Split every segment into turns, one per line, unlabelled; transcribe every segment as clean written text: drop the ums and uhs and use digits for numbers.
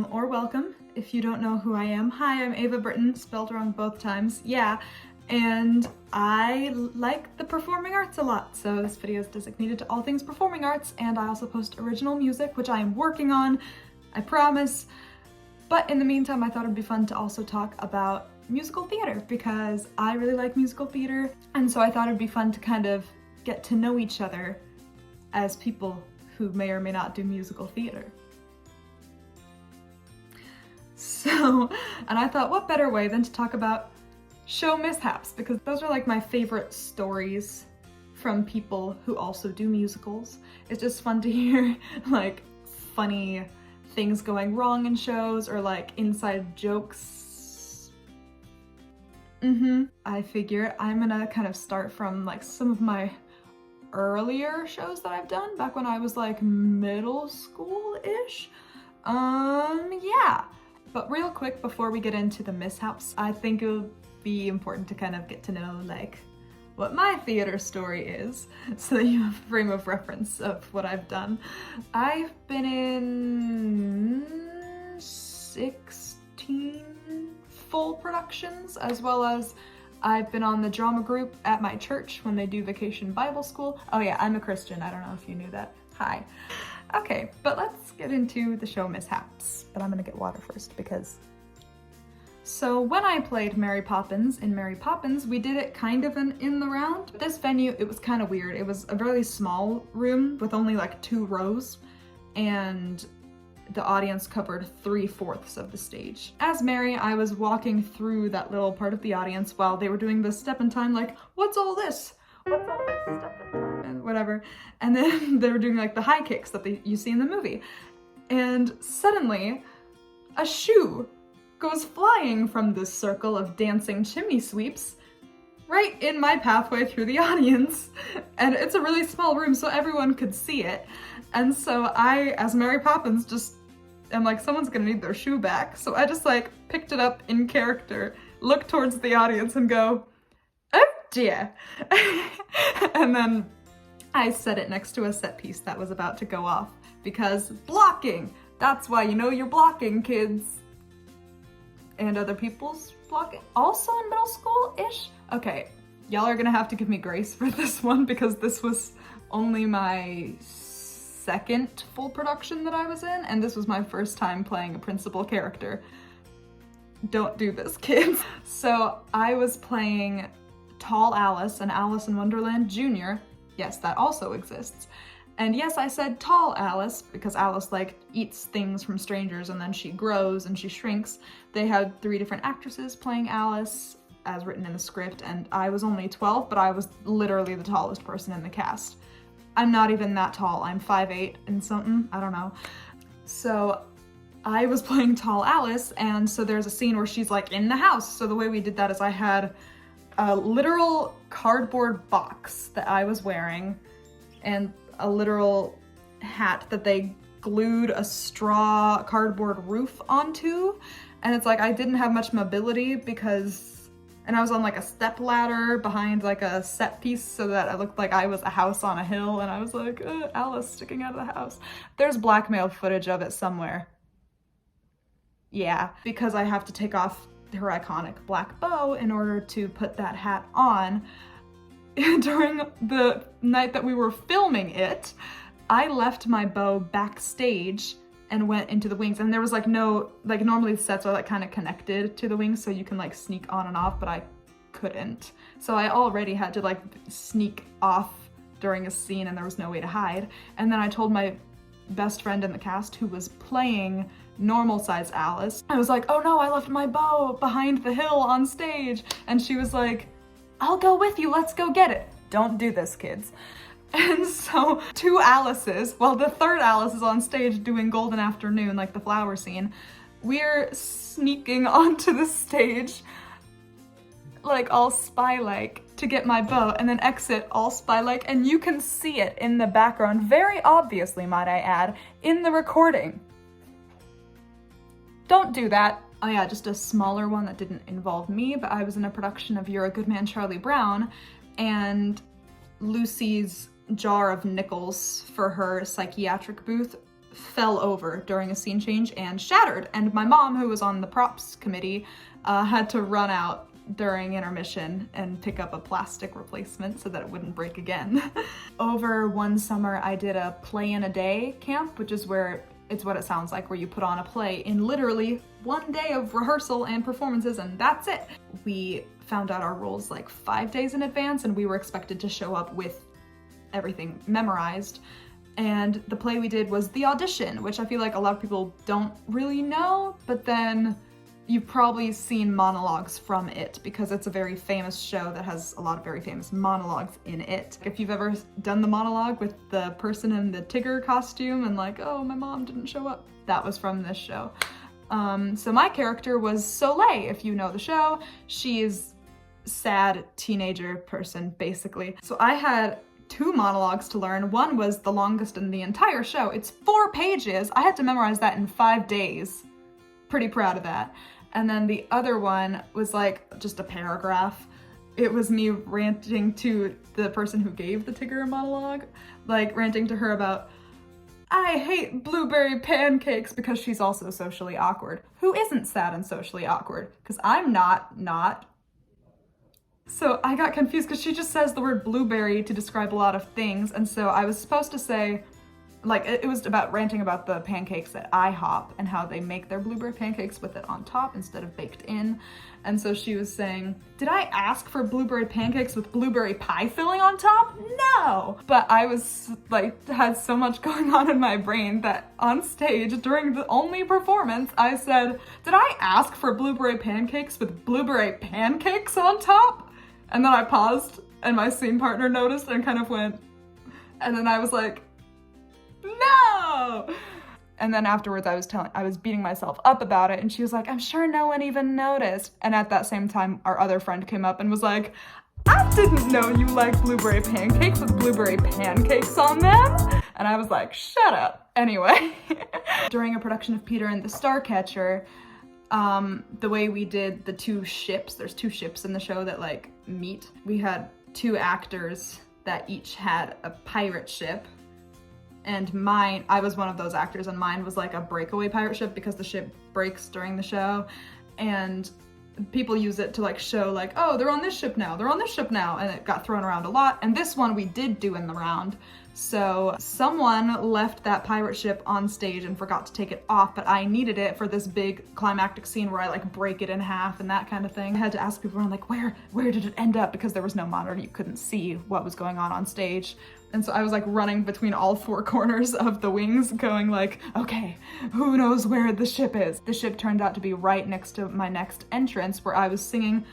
or welcome if you don't know who I am. Hi, I'm Ava Britton, spelled wrong both times, yeah. And I like the performing arts a lot, so this video is designated to all things performing arts, and I also post original music, which I am working on, I promise. But in the meantime, I thought it'd be fun to also talk about musical theater, because I really like musical theater, and so I thought it'd be fun to kind of get to know each other as people who may or may not do musical theater. So, and I thought what better way than to talk about show mishaps, because those are like my favorite stories from people who also do musicals. It's just fun to hear like funny things going wrong in shows or like inside jokes. I figure I'm gonna kind of start from like some of my earlier shows that I've done back when I was like middle school-ish. Yeah. But real quick before we get into the mishaps, I think it would be important to kind of get to know like what my theater story is, so that you have a frame of reference of what I've done. I've been in 16 full productions, as well as I've been on the drama group at my church when they do Vacation Bible School. Oh yeah, I'm a Christian, I don't know if you knew that. Hi. Okay, but let's get into the show mishaps. But I'm gonna get water first because... So when I played Mary Poppins in Mary Poppins, we did it kind of in the round. This venue, it was kind of weird. It was a really small room with only like 2 rows, and the audience covered 3/4 of the stage. As Mary, I was walking through that little part of the audience while they were doing the step in time, like, what's all this? What's all this? Step in time, and whatever. And then they were doing like the high kicks that you see in the movie. And suddenly, a shoe goes flying from this circle of dancing chimney sweeps right in my pathway through the audience. And it's a really small room, so everyone could see it. And so I, as Mary Poppins, just am like, someone's gonna need their shoe back. So I just like picked it up in character, look towards the audience and go, oh dear. And then I set it next to a set piece that was about to go off, because blocking, that's why you know you're blocking, kids. And other people's blocking. Also in middle school-ish? Okay, y'all are gonna have to give me grace for this one, because this was only my second full production that I was in, and this was my first time playing a principal character. Don't do this, kids. So I was playing Tall Alice and Alice in Wonderland Jr. Yes, that also exists. And yes, I said Tall Alice because Alice like eats things from strangers and then she grows and she shrinks. They had 3 different actresses playing Alice as written in the script, and I was only 12, but I was literally the tallest person in the cast. I'm not even that tall, I'm 5'8" and something, I don't know. So I was playing Tall Alice, and so there's a scene where she's like in the house. So the way we did that is I had a literal cardboard box that I was wearing and a literal hat that they glued a straw cardboard roof onto. And it's like I didn't have much mobility because, and I was on like a step ladder behind like a set piece so that it looked like I was a house on a hill, and I was like, Alice sticking out of the house. There's blackmail footage of it somewhere. Yeah, because I have to take off her iconic black bow in order to put that hat on. During the night that we were filming it, I left my bow backstage and went into the wings, and there was like no, like normally the sets are like kind of connected to the wings so you can like sneak on and off, but I couldn't. So I already had to like sneak off during a scene and there was no way to hide. And then I told my best friend in the cast who was playing normal size Alice, I was like, oh no, I left my bow behind the hill on stage. And she was like, I'll go with you, let's go get it. Don't do this, kids. And so 2 Alices, well, the 3rd Alice is on stage doing Golden Afternoon, like the flower scene. We're sneaking onto the stage, like all spy-like, to get my bow, and then exit all spy-like, and you can see it in the background, very obviously, might I add, in the recording. Don't do that. Oh yeah, just a smaller one that didn't involve me, but I was in a production of You're a Good Man, Charlie Brown, and Lucy's jar of nickels for her psychiatric booth fell over during a scene change and shattered. And my mom, who was on the props committee, had to run out during intermission and pick up a plastic replacement so that it wouldn't break again. Over one summer, I did a play in a day camp, which is where it's what it sounds like, where you put on a play in literally one day of rehearsal and performances, and that's it. We found out our roles like 5 days in advance, and we were expected to show up with everything memorized. And the play we did was The Audition, which I feel like a lot of people don't really know, but then you've probably seen monologues from it because it's a very famous show that has a lot of very famous monologues in it. If you've ever done the monologue with the person in the Tigger costume and like, oh, my mom didn't show up, that was from this show. So my character was Soleil, if you know the show. She's sad teenager person, basically. So I had 2 monologues to learn. One was the longest in the entire show. It's 4 pages. I had to memorize that in 5 days. Pretty proud of that. And then the other one was like just a paragraph. It was me ranting to the person who gave the Tigger monologue, like ranting to her about, I hate blueberry pancakes, because she's also socially awkward. Who isn't sad and socially awkward? Because I'm not. So I got confused because she just says the word blueberry to describe a lot of things, and so I was supposed to say, like, it was about ranting about the pancakes at IHOP and how they make their blueberry pancakes with it on top instead of baked in. And so she was saying, did I ask for blueberry pancakes with blueberry pie filling on top? No! But I was like, had so much going on in my brain that on stage during the only performance, I said, did I ask for blueberry pancakes with blueberry pancakes on top? And then I paused and my scene partner noticed and kind of went, and then I was like, no! And then afterwards I was beating myself up about it, and she was like, I'm sure no one even noticed. And at that same time, our other friend came up and was like, I didn't know you like blueberry pancakes with blueberry pancakes on them. And I was like, shut up. Anyway, during a production of Peter and the Starcatcher, the way we did the 2 ships, there's 2 ships in the show that like meet. We had 2 actors that each had a pirate ship. And I was one of those actors, and mine was like a breakaway pirate ship because the ship breaks during the show. And people use it to like show like, oh, they're on this ship now, and it got thrown around a lot. And this one we did do in the round. So someone left that pirate ship on stage and forgot to take it off, but I needed it for this big climactic scene where I like break it in half and that kind of thing. I had to ask people around like, where did it end up? Because there was no monitor, you couldn't see what was going on stage. And so I was like running between all 4 corners of the wings going like, okay, who knows where the ship is? The ship turned out to be right next to my next entrance, where I was singing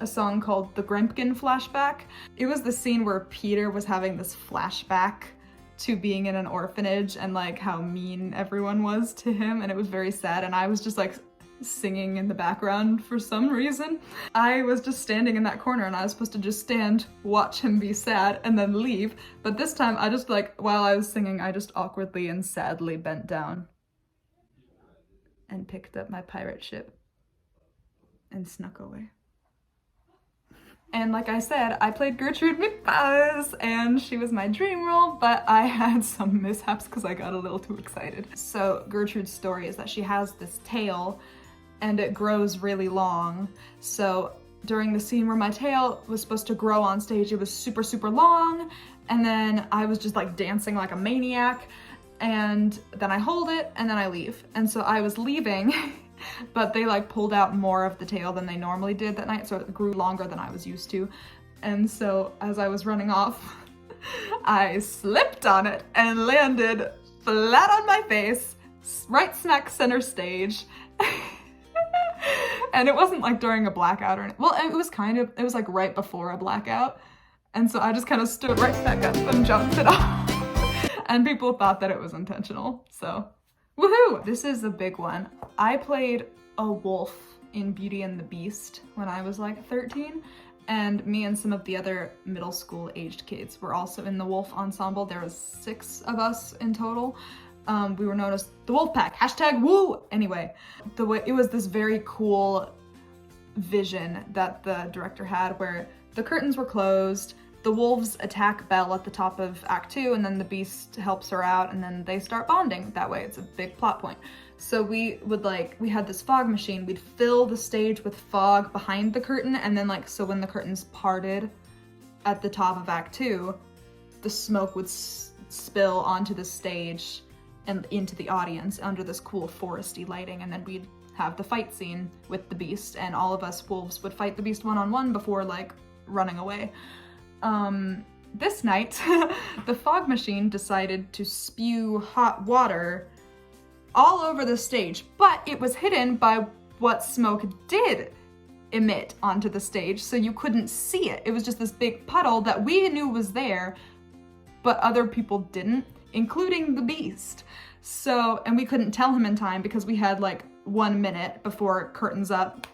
a song called The Grempkin Flashback. It was the scene where Peter was having this flashback to being in an orphanage and like how mean everyone was to him, and it was very sad, and I was just like singing in the background for some reason. I was just standing in that corner, and I was supposed to just stand, watch him be sad, and then leave. But this time I just like, while I was singing, I just awkwardly and sadly bent down and picked up my pirate ship and snuck away. And like I said, I played Gertrude McBuzz, and she was my dream role, but I had some mishaps because I got a little too excited. So Gertrude's story is that she has this tail and it grows really long. So during the scene where my tail was supposed to grow on stage, it was super, super long. And then I was just like dancing like a maniac. And then I hold it and then I leave. And so I was leaving, but they like pulled out more of the tail than they normally did that night. So it grew longer than I was used to. And so as I was running off, I slipped on it and landed flat on my face, right smack center stage. And it wasn't like during a blackout or anything. Well, it was like right before a blackout. And so I just kind of stood right back up and jumped it off. And people thought that it was intentional, so woohoo! This is a big one. I played a wolf in Beauty and the Beast when I was like 13, and me and some of the other middle school aged kids were also in the wolf ensemble. There was 6 of us in total. We were known as the Wolf Pack, #woo! Anyway, it was this very cool vision that the director had where the curtains were closed the wolves attack Belle at the top of Act 2, and then the beast helps her out, and then they start bonding that way. It's a big plot point. So we had this fog machine, we'd fill the stage with fog behind the curtain, and then so when the curtains parted at the top of Act 2, the smoke would spill onto the stage and into the audience under this cool foresty lighting, and then we'd have the fight scene with the beast, and all of us wolves would fight the beast one-on-one before running away. This night, the fog machine decided to spew hot water all over the stage, but it was hidden by what smoke did emit onto the stage, so you couldn't see it. It was just this big puddle that we knew was there, but other people didn't, including the beast. So, and we couldn't tell him in time because we had 1 minute before curtains up.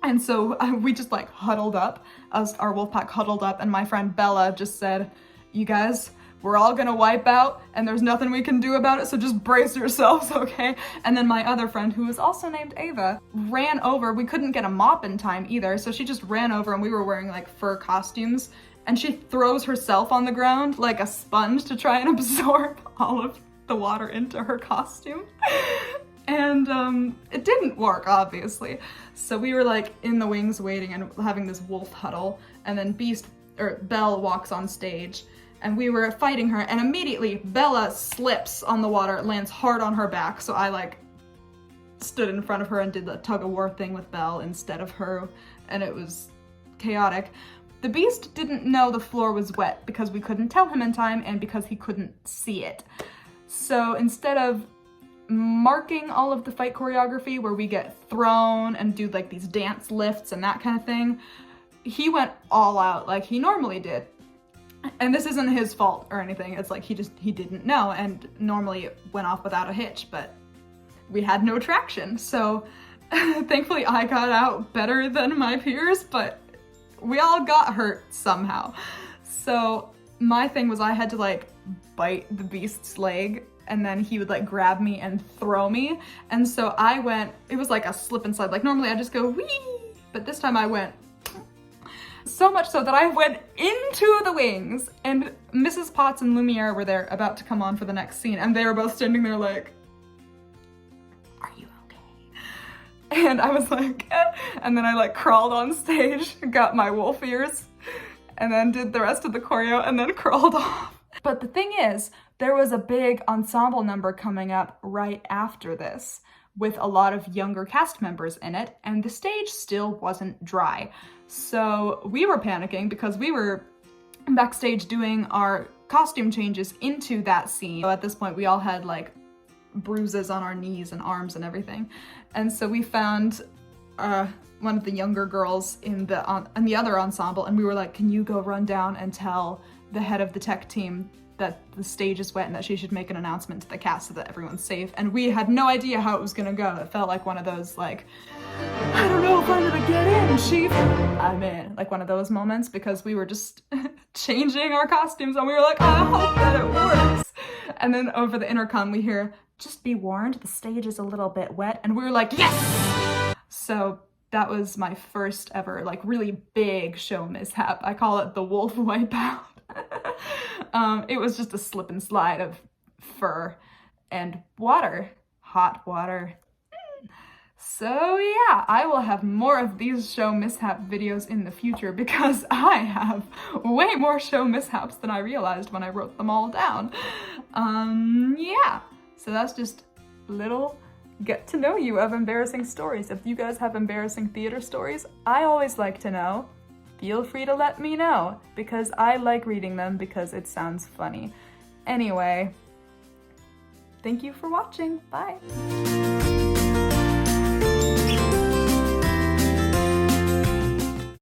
And so we just huddled up, our wolf pack huddled up, and my friend Bella just said, "You guys, we're all gonna wipe out and there's nothing we can do about it, so just brace yourselves, okay?" And then my other friend, who was also named Ava, ran over. We couldn't get a mop in time either, so she just ran over, and we were wearing fur costumes, and she throws herself on the ground like a sponge to try and absorb all of the water into her costume. And it didn't work, obviously. So we were in the wings waiting and having this wolf huddle, and then Belle walks on stage, and we were fighting her, and immediately Bella slips on the water, lands hard on her back, so I stood in front of her and did the tug-of-war thing with Belle instead of her, and it was chaotic. The beast didn't know the floor was wet because we couldn't tell him in time and because he couldn't see it. So instead of marking all of the fight choreography where we get thrown and do these dance lifts and that kind of thing, he went all out like he normally did. And this isn't his fault or anything. It's he didn't know, and normally it went off without a hitch, but we had no traction. So thankfully I got out better than my peers, but we all got hurt somehow. So my thing was I had to bite the beast's leg, and then he would grab me and throw me. And so I went, it was a slip and slide. Normally I just go wee, but this time I went so much so that I went into the wings, and Mrs. Potts and Lumiere were there about to come on for the next scene, and they were both standing there "Are you okay?" And I was and then I crawled on stage, got my wolf ears, and then did the rest of the choreo, and then crawled off. But the thing is, there was a big ensemble number coming up right after this, with a lot of younger cast members in it, and the stage still wasn't dry. So we were panicking because we were backstage doing our costume changes into that scene. So at this point we all had bruises on our knees and arms and everything. And so we found one of the younger girls in the other ensemble, and we were "Can you go run down and tell the head of the tech team that the stage is wet and that she should make an announcement to the cast so that everyone's safe?" And we had no idea how it was gonna go. It felt like one of those "I don't know if I'm gonna get in, chief. I'm in." One of those moments, because we were just changing our costumes, and we were "I hope that it works." And then over the intercom we hear, "Just be warned, the stage is a little bit wet." And we were "Yes!" So that was my first ever really big show mishap. I call it the wolf wipeout. It was just a slip and slide of fur and water, hot water. So yeah, I will have more of these show mishap videos in the future because I have way more show mishaps than I realized when I wrote them all down. Yeah, so that's just a little get to know you of embarrassing stories. If you guys have embarrassing theater stories, I always like to know. Feel free to let me know, because I like reading them because it sounds funny. Anyway, thank you for watching. Bye.